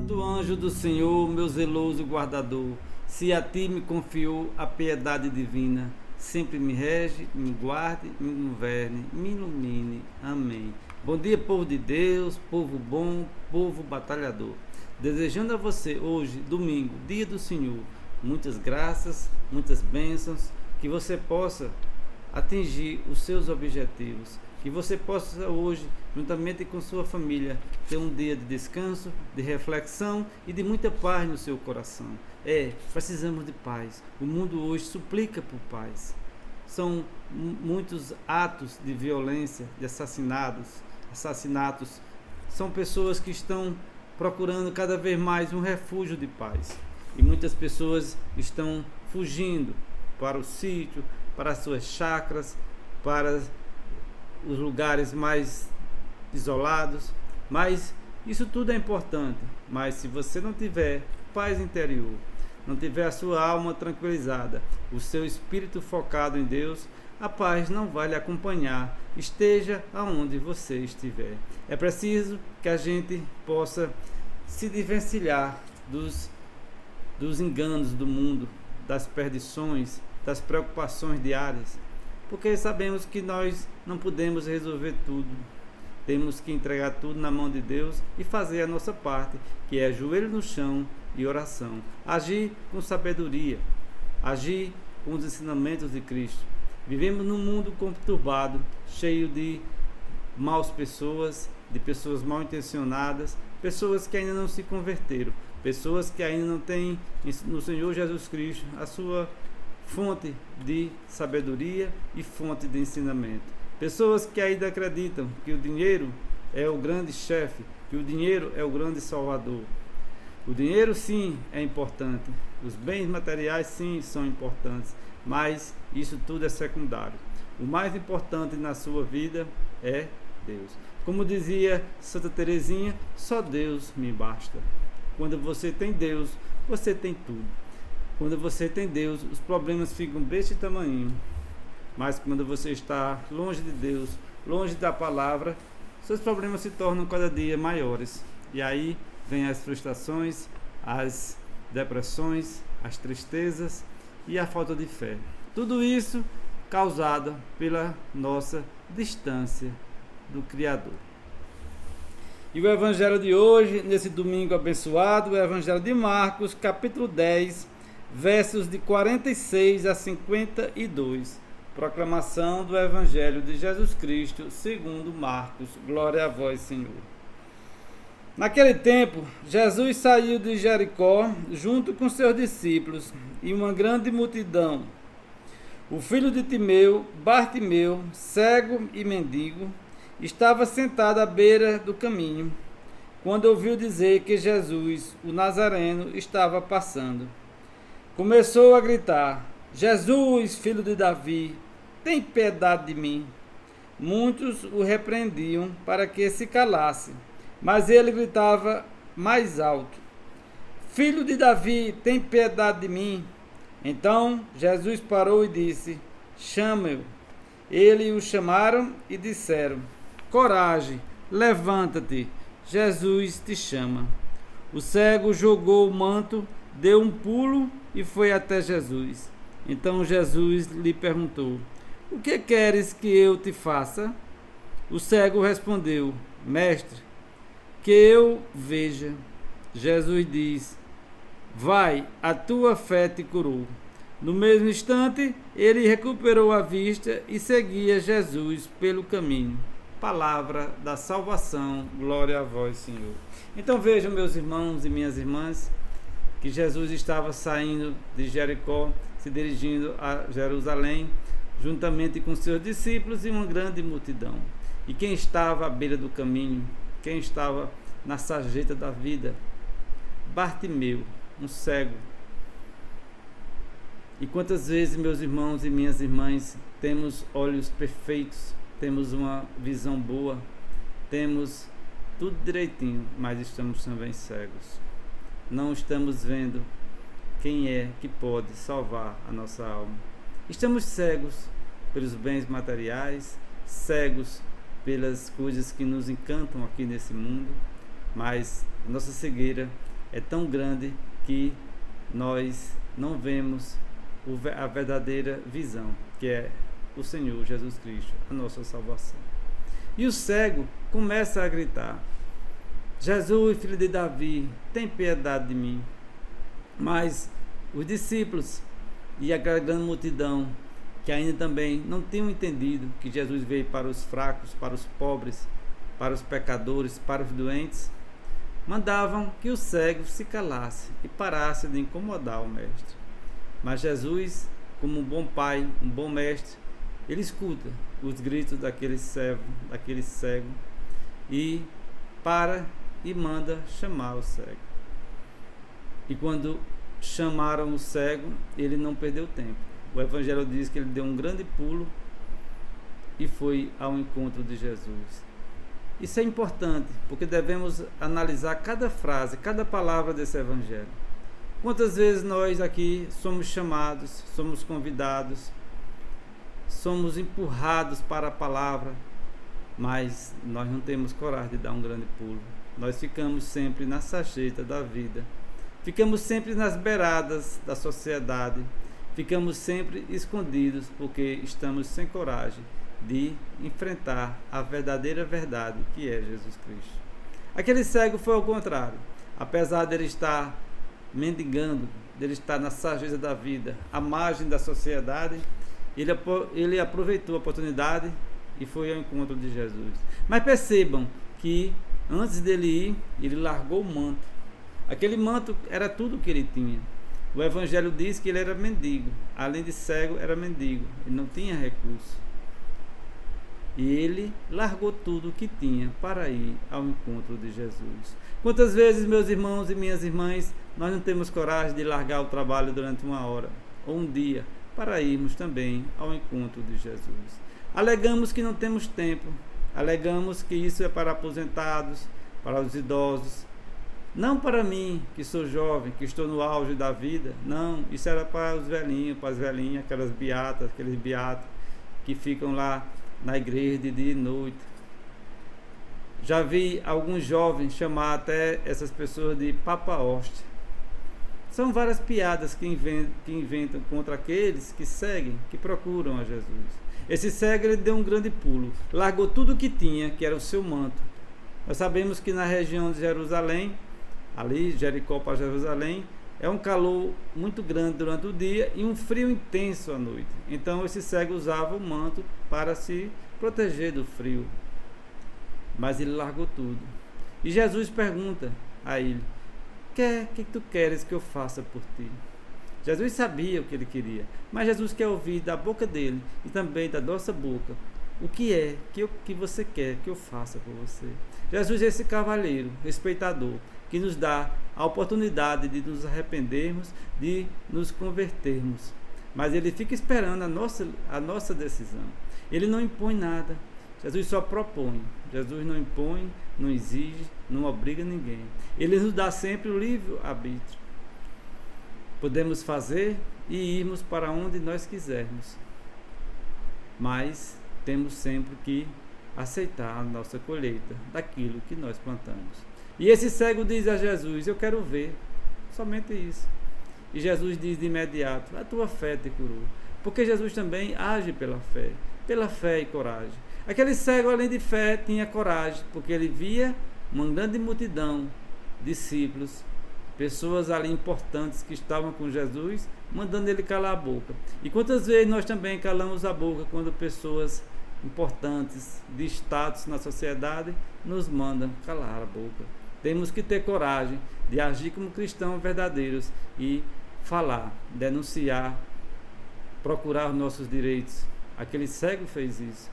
Santo anjo do Senhor, meu zeloso guardador, se a ti me confiou a piedade divina, sempre me rege, me guarde, me governe, me ilumine. Amém. Bom dia, povo de Deus, povo bom, povo batalhador. Desejando a você hoje, domingo, dia do Senhor, muitas graças, muitas bênçãos, que você possa atingir os seus objetivos, que você possa hoje, juntamente com sua família, ter um dia de descanso, de reflexão e de muita paz no seu coração. Precisamos de paz. O mundo hoje suplica por paz. São muitos atos de violência, de assassinatos. São pessoas que estão procurando cada vez mais um refúgio de paz. E muitas pessoas estão fugindo para o sítio, para as suas chácaras, para os lugares mais isolados. Mas isso tudo é importante. Mas se você não tiver paz interior, não tiver a sua alma tranquilizada, o seu espírito focado em Deus, a paz não vai lhe acompanhar, esteja aonde você estiver. É preciso que a gente possa se desvencilhar dos enganos do mundo, das perdições, das preocupações diárias, porque sabemos que nós não podemos resolver tudo. Temos que entregar tudo na mão de Deus e fazer a nossa parte, que é joelho no chão e oração. Agir com sabedoria, agir com os ensinamentos de Cristo. Vivemos num mundo conturbado, cheio de maus pessoas, de pessoas mal intencionadas, pessoas que ainda não se converteram, pessoas que ainda não têm no Senhor Jesus Cristo a sua fonte de sabedoria e fonte de ensinamento. Pessoas que ainda acreditam que o dinheiro é o grande chefe, que o dinheiro é o grande salvador. O dinheiro sim é importante, os bens materiais sim são importantes, mas isso tudo é secundário. O mais importante na sua vida é Deus. Como dizia Santa Teresinha, só Deus me basta. Quando você tem Deus, você tem tudo. Quando você tem Deus, os problemas ficam deste tamanho. Mas quando você está longe de Deus, longe da palavra, seus problemas se tornam cada dia maiores. E aí vem as frustrações, as depressões, as tristezas e a falta de fé. Tudo isso causado pela nossa distância do Criador. E o evangelho de hoje, nesse domingo abençoado, o evangelho de Marcos, capítulo 10, versos de 46 a 52. Proclamação do evangelho de Jesus Cristo, segundo Marcos. Glória a vós, Senhor. Naquele tempo, Jesus saiu de Jericó junto com seus discípulos e uma grande multidão. O filho de Timeu, Bartimeu, cego e mendigo, estava sentado à beira do caminho, quando ouviu dizer que Jesus, o Nazareno, estava passando. Começou a gritar: Jesus, filho de Davi, tem piedade de mim. Muitos o repreendiam para que se calasse, mas ele gritava mais alto: Filho de Davi, tem piedade de mim. Então Jesus parou e disse: Chame-o. Eles o chamaram e disseram: Coragem, levanta-te, Jesus te chama. O cego jogou o manto, deu um pulo e foi até Jesus. Então Jesus lhe perguntou: O que queres que eu te faça? O cego respondeu: Mestre, que eu veja. Jesus diz: Vai, a tua fé te curou. No mesmo instante, ele recuperou a vista e seguia Jesus pelo caminho. Palavra da salvação, glória a vós, Senhor. Então vejam, meus irmãos e minhas irmãs, que Jesus estava saindo de Jericó, se dirigindo a Jerusalém, juntamente com seus discípulos e uma grande multidão. E quem estava à beira do caminho, quem estava na sarjeta da vida? Bartimeu, um cego. E quantas vezes, meus irmãos e minhas irmãs, temos olhos perfeitos, temos uma visão boa, temos tudo direitinho, mas estamos também cegos. Não estamos vendo quem é que pode salvar a nossa alma. Estamos cegos pelos bens materiais, cegos pelas coisas que nos encantam aqui nesse mundo, mas nossa cegueira é tão grande que nós não vemos a verdadeira visão, que é o Senhor Jesus Cristo, a nossa salvação. E o cego começa a gritar: Jesus, filho de Davi, tem piedade de mim. Mas os discípulos e a grande multidão, que ainda também não tinham entendido que Jesus veio para os fracos, para os pobres, para os pecadores, para os doentes, mandavam que o cego se calasse e parasse de incomodar o mestre. Mas Jesus, como um bom pai, um bom mestre, ele escuta os gritos daquele cego e para e manda chamar o cego. E quando chamaram o cego, ele não perdeu tempo. O Evangelho diz que ele deu um grande pulo e foi ao encontro de Jesus. Isso é importante, porque devemos analisar cada frase, cada palavra desse Evangelho. Quantas vezes nós aqui somos chamados, somos convidados, somos empurrados para a palavra, mas nós não temos coragem de dar um grande pulo. Nós ficamos sempre na sarjeta da vida, ficamos sempre nas beiradas da sociedade, ficamos sempre escondidos porque estamos sem coragem de enfrentar a verdadeira verdade que é Jesus Cristo. Aquele cego foi ao contrário. Apesar dele estar mendigando, dele estar na sarjeta da vida, à margem da sociedade, ele aproveitou a oportunidade e foi ao encontro de Jesus. Mas percebam que antes dele ir, ele largou o manto. Aquele manto era tudo o que ele tinha. O Evangelho diz que ele era mendigo. Além de cego, era mendigo. Ele não tinha recurso. E ele largou tudo o que tinha para ir ao encontro de Jesus. Quantas vezes, meus irmãos e minhas irmãs, nós não temos coragem de largar o trabalho durante uma hora ou um dia para irmos também ao encontro de Jesus? Alegamos que não temos tempo, alegamos que isso é para aposentados, para os idosos. Não para mim, que sou jovem, que estou no auge da vida. Não, isso era para os velhinhos, para as velhinhas, aquelas beatas, aqueles beatos que ficam lá na igreja de dia e noite. Já vi alguns jovens chamar até essas pessoas de Papa Hoste. São várias piadas que inventam contra aqueles que seguem, que procuram a Jesus. Esse cego, ele deu um grande pulo, largou tudo o que tinha, que era o seu manto. Nós sabemos que na região de Jerusalém, ali, Jericó para Jerusalém, é um calor muito grande durante o dia e um frio intenso à noite. Então esse cego usava o manto para se proteger do frio. Mas ele largou tudo. E Jesus pergunta a ele: o que tu queres que eu faça por ti? Jesus sabia o que ele queria, mas Jesus quer ouvir da boca dele e também da nossa boca o que é que você quer que eu faça por você. Jesus é esse cavalheiro respeitador que nos dá a oportunidade de nos arrependermos, de nos convertermos. Mas ele fica esperando a nossa decisão. Ele não impõe nada. Jesus só propõe. Jesus não impõe, não exige, não obriga ninguém. Ele nos dá sempre o livre-arbítrio. Podemos fazer e irmos para onde nós quisermos. Mas temos sempre que aceitar a nossa colheita daquilo que nós plantamos. E esse cego diz a Jesus: eu quero ver, somente isso. E Jesus diz de imediato: a tua fé te curou. Porque Jesus também age pela fé e coragem. Aquele cego, além de fé, tinha coragem, porque ele via uma grande multidão, discípulos, pessoas ali importantes que estavam com Jesus, mandando ele calar a boca. E quantas vezes nós também calamos a boca quando pessoas importantes de status na sociedade nos mandam calar a boca? Temos que ter coragem de agir como cristãos verdadeiros e falar, denunciar, procurar os nossos direitos. Aquele cego fez isso.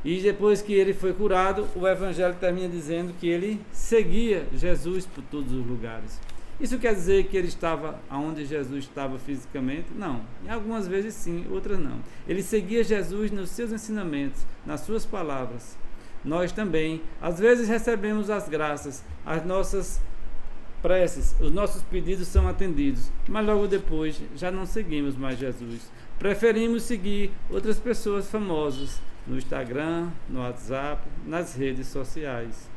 E depois que ele foi curado, o Evangelho termina dizendo que ele seguia Jesus por todos os lugares. Isso quer dizer que ele estava onde Jesus estava fisicamente? Não. Em algumas vezes sim, outras não. Ele seguia Jesus nos seus ensinamentos, nas suas palavras. Nós também, às vezes, recebemos as graças, as nossas preces, os nossos pedidos são atendidos, mas logo depois já não seguimos mais Jesus. Preferimos seguir outras pessoas famosas no Instagram, no WhatsApp, nas redes sociais.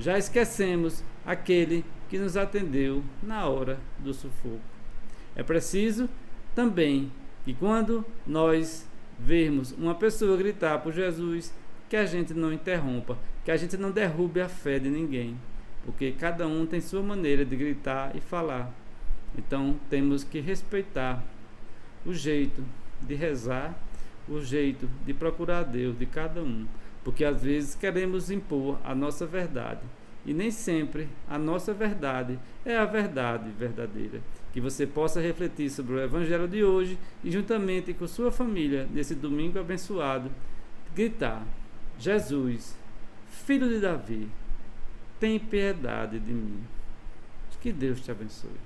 Já esquecemos aquele que nos atendeu na hora do sufoco. É preciso também que quando nós vermos uma pessoa gritar por Jesus, que a gente não interrompa, que a gente não derrube a fé de ninguém, porque cada um tem sua maneira de gritar e falar. Então temos que respeitar o jeito de rezar, o jeito de procurar Deus de cada um, porque às vezes queremos impor a nossa verdade e nem sempre a nossa verdade é a verdade verdadeira. Que você possa refletir sobre o Evangelho de hoje e, juntamente com sua família, nesse domingo abençoado, gritar: Jesus, Filho de Davi, tem piedade de mim. Que Deus te abençoe.